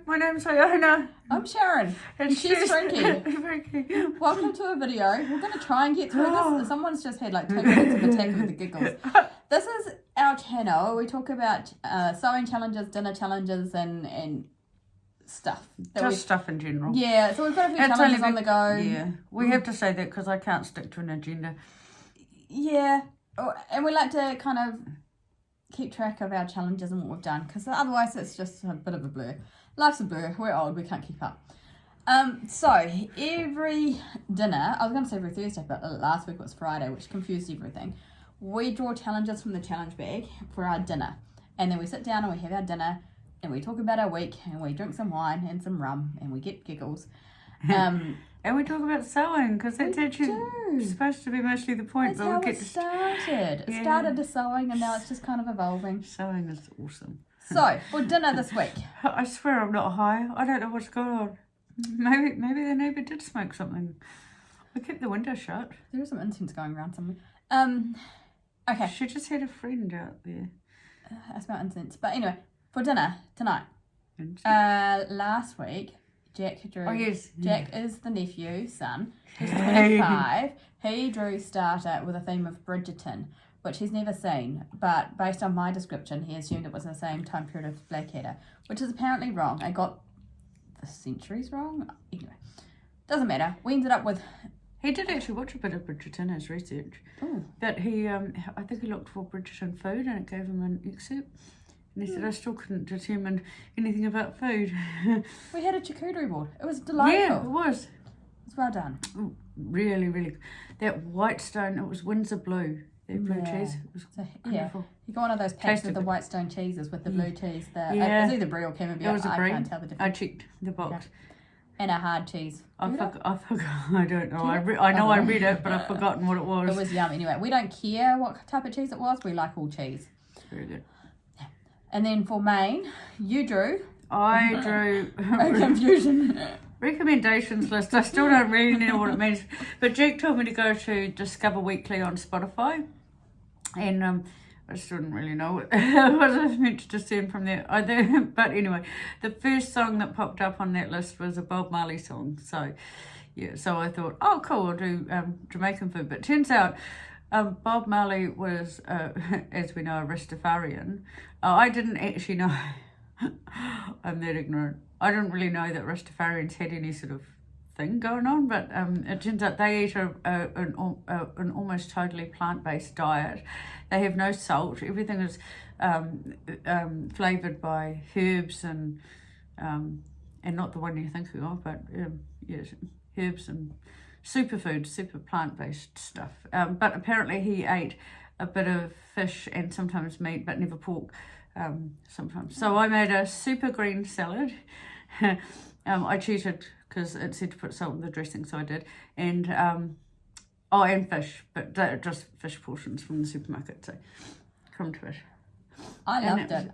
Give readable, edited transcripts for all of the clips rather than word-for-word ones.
my name's Iona. I'm Sharon, and she's Frankie. Frankie. Welcome to a video. We're going to try and get through this. Someone's just had like 2 minutes of attack with the giggles. This is our channel. We talk about sewing challenges, dinner challenges, and stuff. Stuff in general. Yeah, so we've got a few challenges on the go. Yeah, we have to say that because I can't stick to an agenda. Yeah, and we like to kind of keep track of our challenges and what we've done, because otherwise it's just a bit of a blur. Life's a blur. We're old. We can't keep up. So every dinner, I was going to say every Thursday, but last week was Friday, which confused everything. We draw challenges from the challenge bag for our dinner, and then we sit down and we have our dinner, and we talk about our week, and we drink some wine and some rum, and we get giggles. And we talk about sewing, because that's actually supposed to be mostly the point. That's how it started. It started as sewing, and now it's just kind of evolving. Sewing is awesome. So, for dinner this week. I swear I'm not high. I don't know what's going on. Maybe the neighbour did smoke something. I kept the window shut. There is some incense going around somewhere. Okay. She just had a friend out there. I smell incense. But anyway, for dinner tonight. Last week, Jack drew. Oh, yes. Jack is the nephew, son. He's 25. He drew starter with a theme of Bridgerton, which he's never seen. But based on my description, he assumed it was the same time period as Blackadder, which is apparently wrong. I got the centuries wrong. Anyway, doesn't matter. We ended up with... He did actually watch a bit of Bridgerton as research. Ooh. But he, I think he looked for Bridgerton food and it gave him an excerpt. And he said, I still couldn't determine anything about food. We had a charcuterie board. It was delightful. Yeah, it was. It was well done. Really, really. That white stone, it was Windsor blue. That blue cheese. It was wonderful. You got one of those packs with the white stone cheeses with the blue cheese. It was either brie or camembert. It was a brie. I can't tell the difference. I checked the box. Yeah. And a hard cheese. I forgot. I don't know. I know I read it, but I've forgotten what it was. It was yum. Anyway, we don't care what type of cheese it was. We like all cheese. Very good. And then for main, you drew. I drew a confusion. Recommendations list. I still don't really know what it means. But Jack told me to go to Discover Weekly on Spotify. And I still didn't really know what I was meant to discern from there. But anyway, the first song that popped up on that list was a Bob Marley song. So, yeah, so I thought, oh, cool, I'll do Jamaican food. But it turns out Bob Marley was, as we know, a Rastafarian. I didn't actually know. I'm that ignorant. I didn't really know that Rastafarians had any sort of thing going on, but it turns out they eat an almost totally plant-based diet. They have no salt. Everything is flavoured by herbs and not the one you're thinking of, but yes, herbs and superfoods, super plant-based stuff. But apparently he ate a bit of fish and sometimes meat, but never pork sometimes. So I made a super green salad. I cheated because it said to put salt in the dressing, so I did. And and fish, but just fish portions from the supermarket, so crumbed fish. I loved it.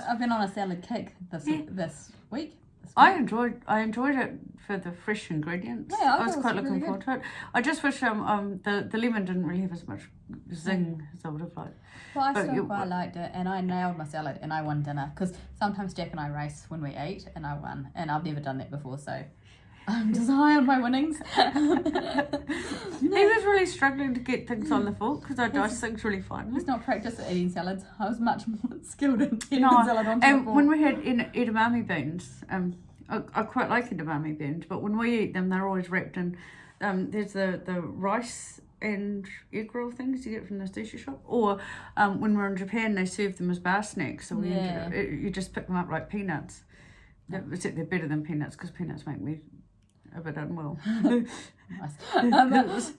I've been on a salad kick this week. I enjoyed it for the fresh ingredients. Yeah, I was quite looking forward to it. I just wish the lemon didn't really have as much zing as I would have liked. Well, I still quite liked it, and I nailed my salad, and I won dinner, because sometimes Jack and I race when we eat, and I won, and I've never done that before, so I'm just high on my winnings. He was really struggling to get things on the fork, because I dice things really fine. He's not practiced at eating salads. I was much more skilled in getting the salad onto the fork. When we had edamame beans, I quite like edamame beans, but when we eat them, they're always wrapped in, there's the rice and egg roll things you get from the sushi shop, or when we're in Japan, they serve them as bar snacks, so you just pick them up like peanuts. Except they're better than peanuts, because peanuts make me a bit unwell. Nice.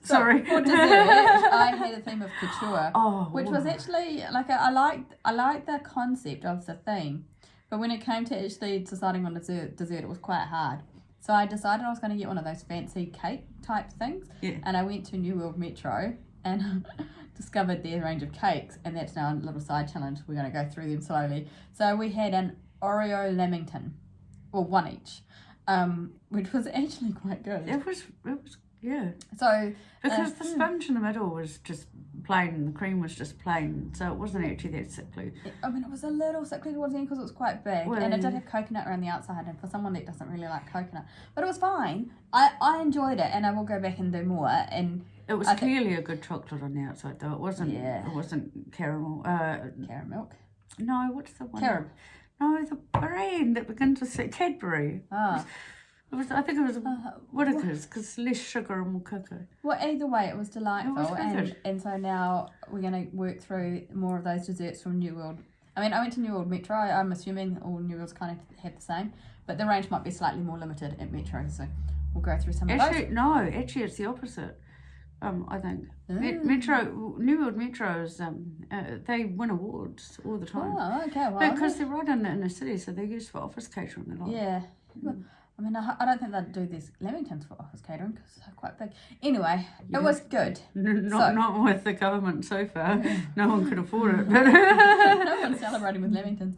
Sorry. For dessert, I had a theme of couture, which was wow. actually like I liked the concept of the theme, but when it came to actually deciding on dessert, it was quite hard. So I decided I was going to get one of those fancy cake type things, and I went to New World Metro and discovered their range of cakes, and that's now a little side challenge. We're going to go through them slowly. So we had an Oreo Lamington, or one each, which was actually quite good. It was Yeah. So Because the sponge in the middle was just plain and the cream was just plain, so it wasn't actually that sickly. I mean, it was a little sickly towards the end because it was quite big, Well, and it did have coconut around the outside, and for someone that doesn't really like coconut, but it was fine. I enjoyed it, and I will go back and do more. And It was clearly a good chocolate on the outside, though. It wasn't. Yeah. It wasn't caramel. Caramel. No, what's the one? Carob. No, the brand that begins with Cadbury. Ah. It was. I think it was Whittaker's because less sugar and more cocoa. Well, either way, it was delightful, It was good. and so now we're going to work through more of those desserts from New World. I mean, I went to New World Metro. I'm assuming all New Worlds kind of have the same, but the range might be slightly more limited at Metro, so we'll go through some of those. Actually, it's the opposite. I think Metro, New World Metros, they win awards all the time. Oh, okay. Well, Because they're right in the inner city, so they're used for office catering a lot. yeah. I mean, I don't think they'd do these Lamingtons for office catering because they're quite big. Anyway, it was good. Not with the government so far. No one could afford it. But no one's celebrating with Lamingtons.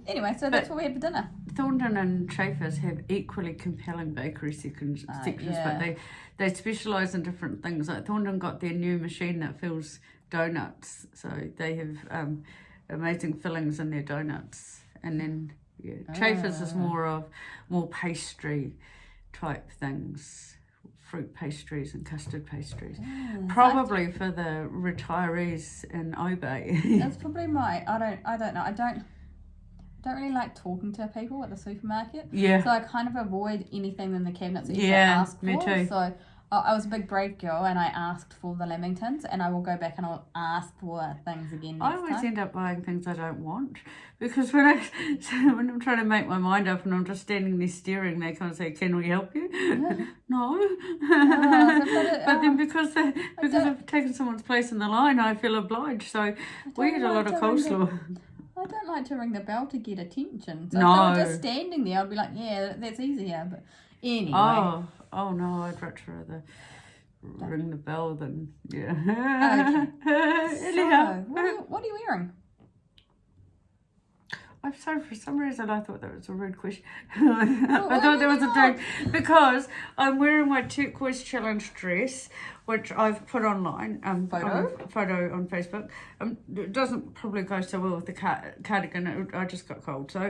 Anyway, so that's what we had for dinner. Thornton and Chaffers have equally compelling bakery sections, yeah. but they specialise in different things. Like Thornton got their new machine that fills donuts, so they have amazing fillings in their donuts, and then. Yeah. Chaffers is more pastry type things, fruit pastries and custard pastries. Probably for the retirees in Obey. That's probably my. I don't know. I don't really like talking to people at the supermarket. Yeah. So I kind of avoid anything in the cabinets that you ask for. Me too. So I was a big brave girl and I asked for the Lamingtons, and I will go back and I'll ask for things again next I always time. end up buying things I don't want, because when I'm trying to make my mind up and I'm just standing there staring, they kind of say, "Can we help you?" No. But then because I've taken someone's place in the line, I feel obliged. So we get a lot of coleslaw. I don't like to ring the bell to get attention. So No. if they were just standing there, I'd be like, yeah, that's easier. But anyway. Oh no, I'd much rather ring the bell than, yeah. Okay. Anyhow. So, what are you wearing? I'm sorry, for some reason I thought that was a rude question. I thought that was a joke. Because I'm wearing my Turquoise challenge dress, which I've put online. Photo on Facebook. It doesn't probably go so well with the cardigan. I just got cold. So,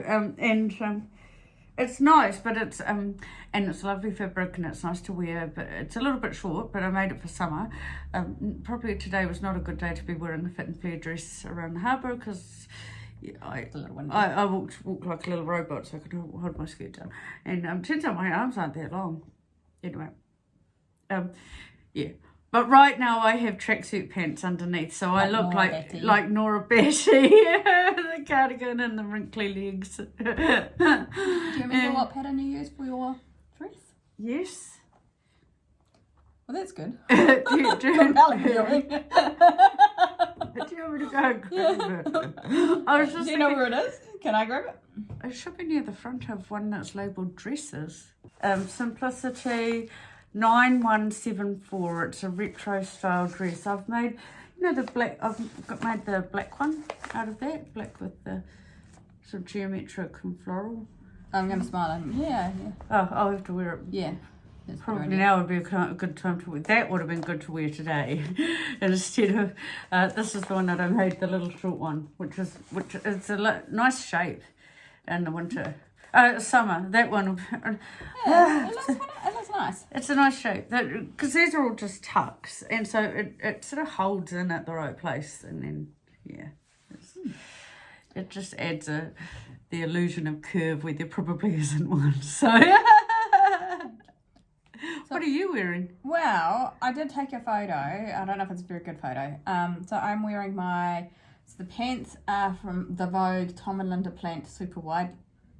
it's nice, but it's and it's lovely fabric and it's nice to wear, but it's a little bit short, but I made it for summer. Probably today was not a good day to be wearing a fit and flare dress around the harbour, because I walked like a little robot, so I could hold my skirt down. And turns out my arms aren't that long. Anyway, yeah. But right now I have tracksuit pants underneath, so I look like Nora Betty. The cardigan and the wrinkly legs. Do you remember what pattern you used for your dress? Yes. Well, that's good. Do you want viewing. me to go grab it? I was just Do you know where it is? Can I grab it? It should be near the front of one that's labelled dresses. Simplicity 9174. It's a retro style dress. I've made, the black. Made the black one out of that, black with the sort of geometric and floral. I'm gonna smile. Yeah. Oh, I'll have to wear it. Yeah. Probably now would be a good time to wear. That would have been good to wear today, instead of this is the one that I made, the little short one, which is a nice shape in the winter. Summer, that one. It looks nice. It's a nice shape, because these are all just tucks, and so it sort of holds in at the right place, and then it just adds the illusion of curve where there probably isn't one. So, what are you wearing? Well, I did take a photo. I don't know if it's a very good photo. So I'm wearing the pants are from the Vogue Tom and Linda Plant super wide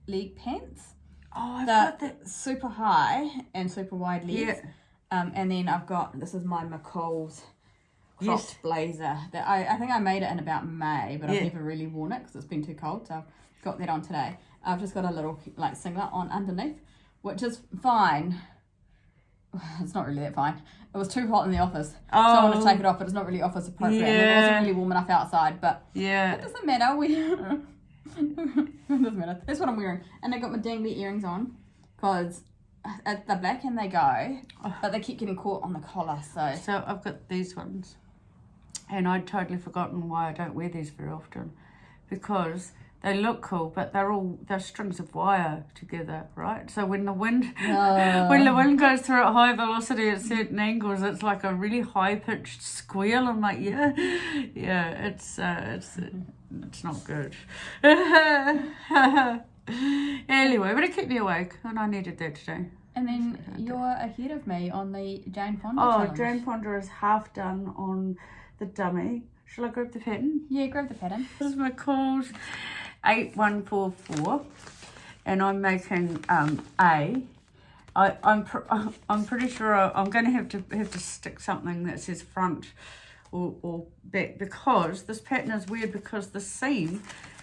leg pants. Oh, I've got that. Super high and super wide legs. Yeah. And then I've got, this is my McCall's cropped blazer. That I think I made it in about May, but I've never really worn it because it's been too cold. So I've got that on today. I've just got a little singlet on underneath, which is fine. It's not really that fine. It was too hot in the office, so I want to take it off, but it's not really office appropriate. Yeah. And it wasn't really warm enough outside, but yeah, it doesn't matter. It doesn't matter. That's what I'm wearing, and I got my dangly earrings on, because at the back and they go, but they keep getting caught on the collar. So I've got these ones, and I'd totally forgotten why I don't wear these very often, because they look cool, but they're strings of wire together, right? So when the wind goes through at high velocity at certain angles, it's like a really high pitched squeal in my ear. Yeah, it's not good. Anyway, but it kept me awake, and I needed that today. And then you're ahead of me on the Jane Fonda challenge. Jane Fonda is half done on the dummy. Shall I grab the pattern? Yeah, grab the pattern. This is my calls 8144, and I'm making A. I'm pretty sure I'm going to have to stick something that says front or back, because this pattern is weird because the seam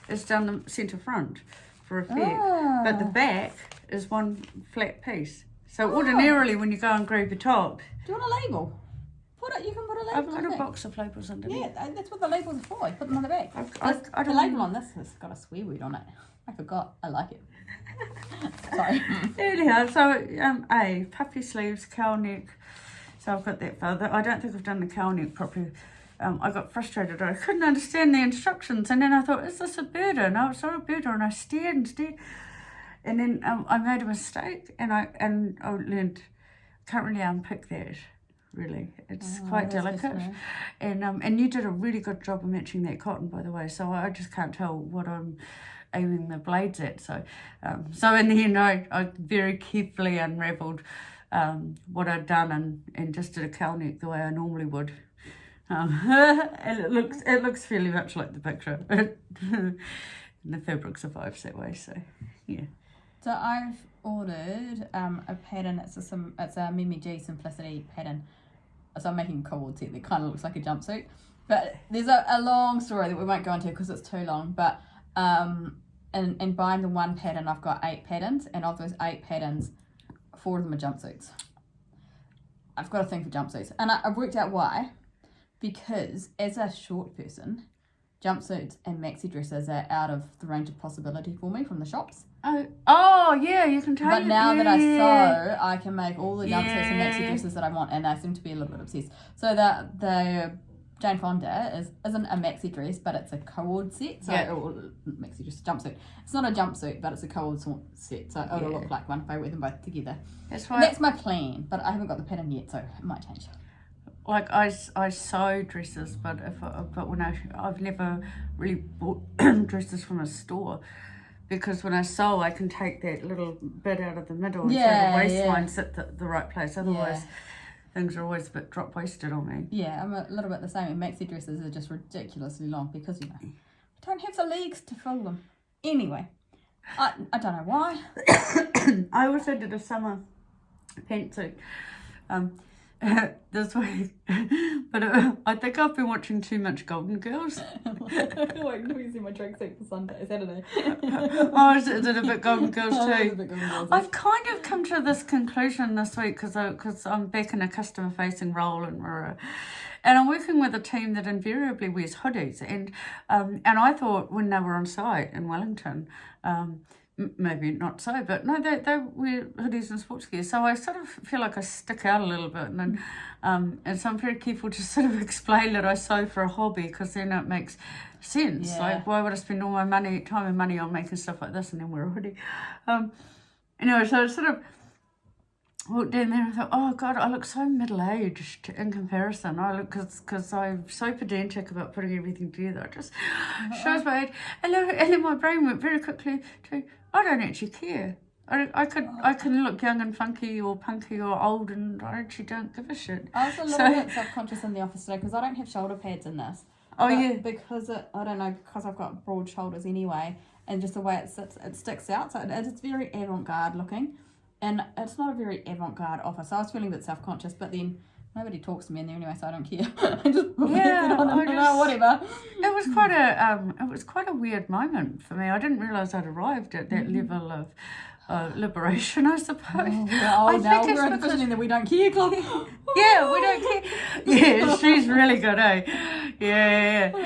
is down the centre front for effect, but the back is one flat piece. So ordinarily when you go and grab the top, do you want a label? You can put a label. I've got a box of labels underneath. Yeah, that's what the labels are for. You put them on the back. The label on this has got a swear word on it. I forgot. I like it. Sorry. Anyhow, so A, puffy sleeves, cowl neck. So I've got that far. I don't think I've done the cowl neck properly. I got frustrated. I couldn't understand the instructions, and then I thought, is this a birder? No, it's not a birder. And I stared and stared, and then I made a mistake, and I learned, can't really unpick that. Really, it's quite delicate, and you did a really good job of matching that cotton, by the way. So I just can't tell what I'm aiming the blades at. So in the end, I very carefully unravelled what I'd done and just did a cowl neck the way I normally would, and it looks fairly much like the picture. And the fabric survives that way. So yeah. So I've ordered a pattern. It's a Mimi G Simplicity pattern. So I'm making a cord set that kind of looks like a jumpsuit, but there's a long story that we won't go into because it's too long. But in buying the one pattern, I've got 8 patterns, and of those 8 patterns, 4 of them are jumpsuits. I've got a thing for jumpsuits, and I've worked out why. Because as a short person, jumpsuits and maxi dresses are out of the range of possibility for me from the shops. Oh yeah, you can tell. But now that I sew, I can make all the jumpsuits and maxi dresses that I want, and I seem to be a little bit obsessed. So the Jane Fonda isn't a maxi dress, but it's a co-ord set. So maxi dress, jumpsuit. It's not a jumpsuit, but it's a co-ord set. So it'll look like one if I wear them both together. That's my plan, but I haven't got the pattern yet, so it might change. Like I sew dresses, but when I've never really bought dresses from a store, because when I sew I can take that little bit out of the middle and so the waistline sit the right place. Otherwise, things are always a bit drop waisted on me. Yeah, I'm a little bit the same. And maxi dresses are just ridiculously long because I don't have the legs to fill them. Anyway, I don't know why. I also did a summer pantsuit. This week, but I think I've been watching too much Golden Girls. Like, you see my tracksuit for Saturday. Is it a bit Golden Girls too? I've kind of come to this conclusion this week because I'm back in a customer facing role in Mirror, and I'm working with a team that invariably wears hoodies, and I thought when they were on site in Wellington. Maybe not so, but no, they wear hoodies and sports gear. So I sort of feel like I stick out a little bit, and so I'm very careful to sort of explain that I sew for a hobby, because then it makes sense. Like, why would I spend all my time and money on making stuff like this and then wear a hoodie? Anyway, so I sort of walked down there and thought, oh God, I look so middle-aged in comparison. I look, because I'm so pedantic about putting everything together. It just shows my age. And then my brain went very quickly to, I don't actually care. I can look young and funky or punky or old, and I actually don't give a shit. I was a little bit self-conscious in the office today because I don't have shoulder pads in this. Because because I've got broad shoulders anyway, and just the way it sits, it sticks out. So it's very avant-garde looking. And it's not a very avant-garde office. So I was feeling a bit self-conscious, but then nobody talks to me in there anyway, so I don't care. I just whatever. It was quite a weird moment for me. I didn't realise I'd arrived at that level of liberation, I suppose. Now we're at the position that we don't care club. Yeah, we don't care. Yeah, she's really good, eh? Yeah.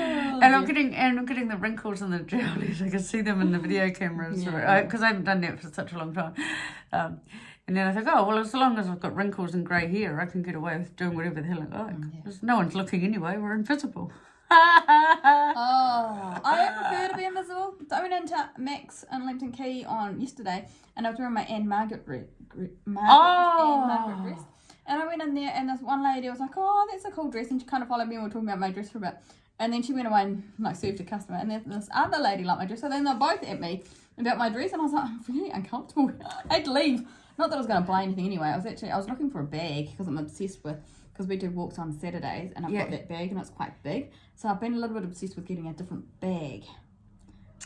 And I'm getting the wrinkles in the jowlies. I can see them in the video cameras because I haven't done that for such a long time. And then I think, oh, well, as long as I've got wrinkles and grey hair, I can get away with doing whatever the hell I like. Yeah. Because no one's looking anyway. We're invisible. Oh, I prefer to be invisible. So I went into Max and Lempton Key on yesterday, and I was wearing my Anne Margaret dress. And I went in there, and this one lady was like, "Oh, that's a cool dress," and she kind of followed me and we were talking about my dress for a bit. And then she went away and like served a customer, and then this other lady liked my dress. So then they're both at me about my dress, and I was like, I'm really uncomfortable. I had to leave. Not that I was going to buy anything anyway. I was looking for a bag because I'm obsessed with, because we do walks on Saturdays, and I've got that bag and it's quite big. So I've been a little bit obsessed with getting a different bag.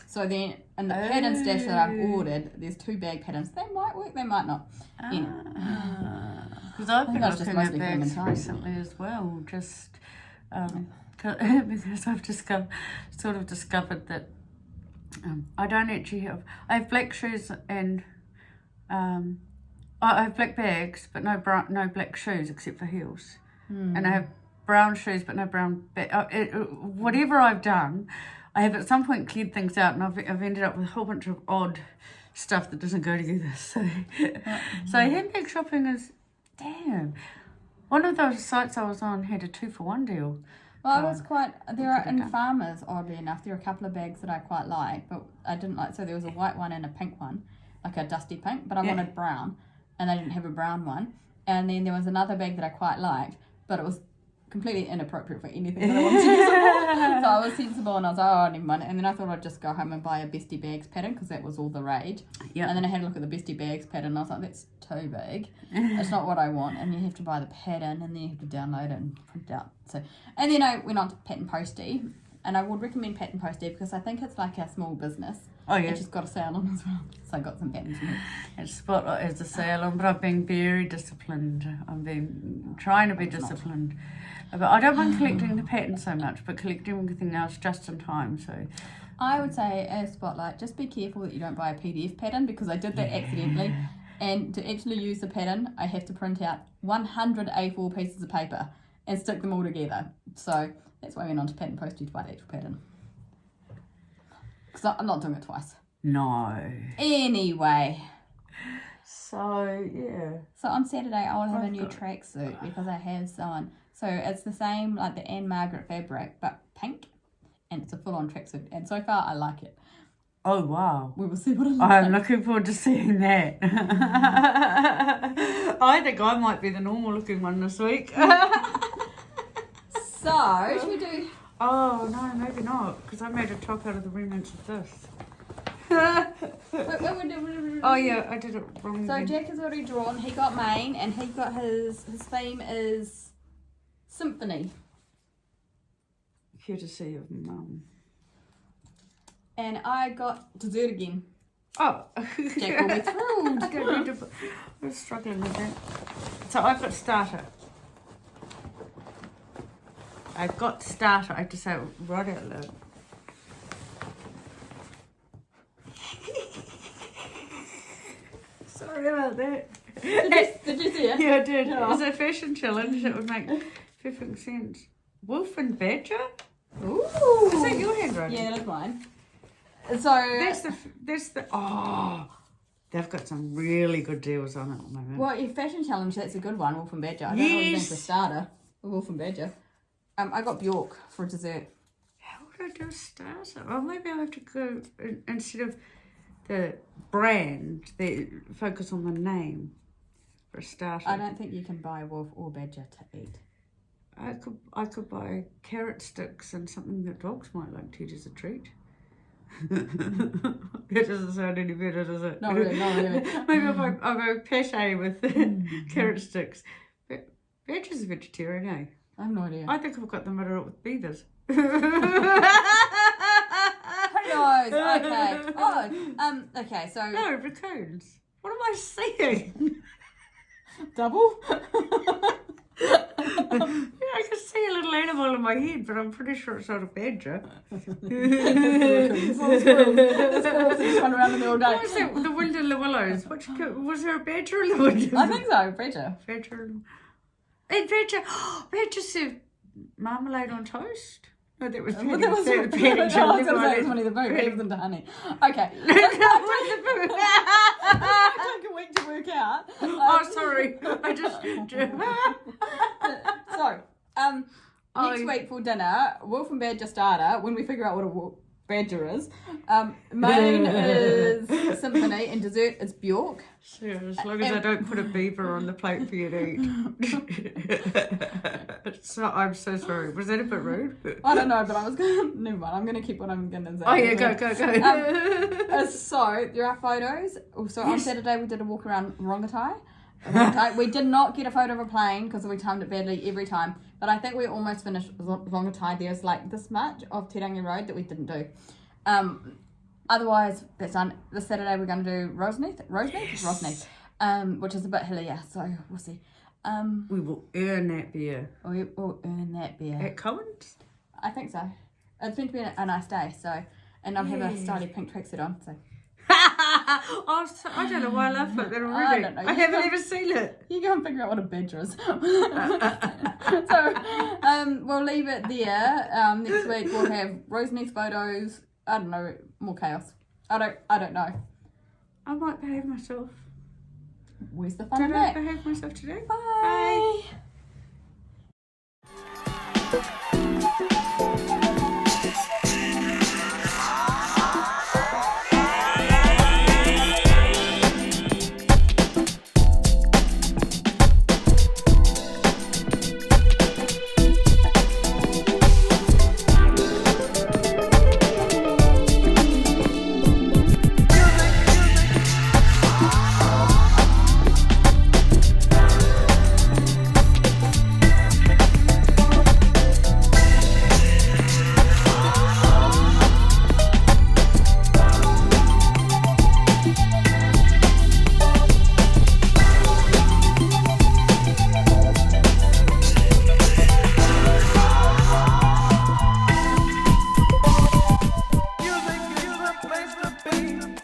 So then in the pattern stash that I've ordered, there's 2 bag patterns. They might work, they might not. Because I've been looking at bags recently as well, just because I've discovered that I don't actually have. I have black shoes and I have black bags, but no black shoes except for heels, and I have brown shoes but no brown whatever I've done, I have at some point cleared things out, and I've ended up with a whole bunch of odd stuff that doesn't go together. So handbag shopping is damn. One of those sites I was on had a 2-for-1 deal. Well, I was in Farmers, oddly enough, there are a couple of bags that I quite like, but I didn't like. So there was a white one and a pink one, like a dusty pink, but I wanted brown, and they didn't have a brown one. And then there was another bag that I quite liked, but it was completely inappropriate for anything that I wanted to use it for. So I was sensible, and I was like, oh, never mind. And then I thought I'd just go home and buy a Bestie Bags pattern, because that was all the rage. Yeah. And then I had a look at the Bestie Bags pattern, and I was like, that's too big. It's not what I want. And you have to buy the pattern, and then you have to download it and print it out. So, and then I went on to Pattern Postie, and I would recommend Pattern Postie because I think it's like a small business. Oh, yeah. And she's got a sale on as well. So I got some patterns from her. And Spotlight has a sale on, but I've been very disciplined. I've been trying to be disciplined. But I don't mind collecting the patterns so much, but collecting everything else just in time. So I would say, as Spotlight, just be careful that you don't buy a PDF pattern, because I did that accidentally. And to actually use the pattern, I have to print out 100 A4 pieces of paper and stick them all together. So that's why I went on to Pattern Postie to buy the actual pattern. Because I'm not doing it twice. No. Anyway. So, yeah. So on Saturday, I will have a new tracksuit because I have someone. So it's the same, like the Anne Margaret fabric, but pink. And it's a full-on tracksuit. And so far, I like it. Oh, wow. We will see what it looks I'm looking forward to seeing that. I think I might be the normal-looking one this week. So, should we do... Oh, no, maybe not, because I made a top out of the remnants of this. Oh, yeah, I did it wrong. So, Jack has already drawn. He got Maine, and he got his theme is Symphony. Courtesy of Mum. And I got dessert again. Oh. Jack will be thrilled. I was struggling with that. So, I've got starter. I've got starter. I have to say it right out loud. Sorry about that. Did you see it? Yeah, I did. Oh. It was a fashion challenge that would make perfect sense. Wolf and Badger? Ooh. Is that your handwriting? Yeah, that's mine. So that's the they've got some really good deals on it at the moment. Well, your fashion challenge, that's a good one, Wolf and Badger. I don't know what you think for starter. Wolf and Badger. I got Bjork for dessert. How would I do a starter? Well, maybe I'll have to go, instead of the brand, focus on the name for a starter. I don't think you can buy Wolf or Badger to eat. I could buy carrot sticks and something that dogs might like to eat as a treat. It doesn't sound any better, does it? Not really. Maybe I'll go pate with carrot sticks. But Badger's a vegetarian, eh? I have no idea. I think I've got them muddled up with beavers. Who knows? Okay. Oh, okay, so... No, raccoons. What am I saying? Double? Yeah, I can see a little animal in my head, but I'm pretty sure it's not a badger. Squirrels just run around in the all day. What was that? The wind in the willows. Was there a badger in the wind? I think so, Badger. And Badger served marmalade on toast. No, that was I was going to say it was Winnie the Pooh. It was into honey. Okay. It took a week to work out. Oh, sorry. I just. So, next week for dinner, Wolf and Badger starter, when we figure out what a badger is. Main is Symphony and dessert is Bjork. Sure, as long as I don't put a beaver on the plate for you to eat. I'm so sorry. Was that a bit rude? I don't know, but I was going to... Never mind, I'm going to keep what I'm going to say. Oh yeah, go. So, there are photos. So on Saturday we did a walk around Rongotai. We did not get a photo of a plane because we timed it badly every time. But I think we almost finished Rongotai. There's like this much of Tirangi Road that we didn't do. Otherwise, that's done. This Saturday we're going to do Roseneath, which is a bit hillier. So we'll see. We will earn that beer. We will earn that beer. At Commons? I think so. It's meant to be a nice day. So, and I'll have a styly pink tracksuit on. So. I don't know why I laughed like that already. I haven't even seen it. You go and figure out what a badger is. So, we'll leave it there. Next week we'll have Roseneath photos. I don't know, more chaos. I don't know. I might behave myself. Where's the fun Did in I that? behave myself today? Bye. Bye.